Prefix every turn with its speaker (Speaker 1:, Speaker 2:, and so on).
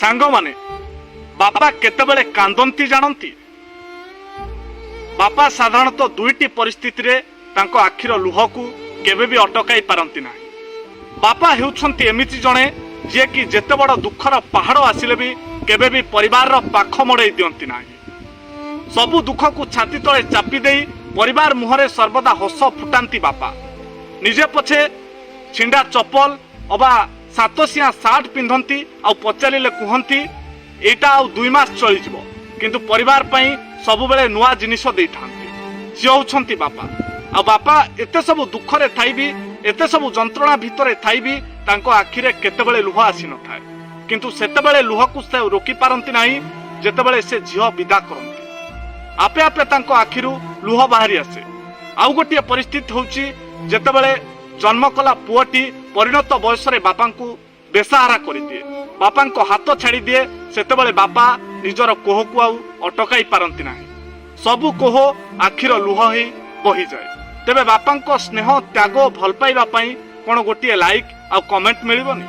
Speaker 1: सांग माने बापा केतेबेले कांदंती जानती। बापा साधारणतः दुईटी परिस्थिति रे तांको आखिर लुह को केबे भी अटकाई पारंती ना। बापा हेउछंती एमिति जणे जे कि जेते बड़ दुखर पहाड़ आसिले भी केबे भी परिवार रो पाख मोड़े दियंती ना। सबु दुख को छाती तले चापी देई परिवार मुहरे सर्वदा हस फुटांती बापा। निजे पछे छिंडा चप्पल अबा सातसिया सार्ट पिंधंती आ पचारिले कुहंती एटा आ 2 मास चली जिवो, किंतु परिवार पई सबु बेले नुआ जिनिस देइथांती। से होउछंती बापा। आ बापा एते सब दुख रे थाई भी एते सब जंत्रणा भितरे थाई भी तांको आखिरे केतेबेले लुह आसी न थाए, किंतु सेतेबेले लुह को से रोकी पारंती नाही। जेतेबेले से झियो विदा करंती आपे आपे तांको आखिरु लुह बाहरी आसे। आउ गोटिए परिस्थिति होउची जेतेबेले जन्म कला पुअटी परिणत बयस रे बापा को बेसहारा करि दिए, बापा को हाथ छाड़ी दिए। सेतेबेले बापा निजर कोह को आउ अटकाई पारंती नाही। सबु कोह आखिर लुह ही बही जाए। तेबे बापा को स्नेह त्याग भल पाइबा पई कोन गोटिए लाइक आ कमेंट मिलिबनी।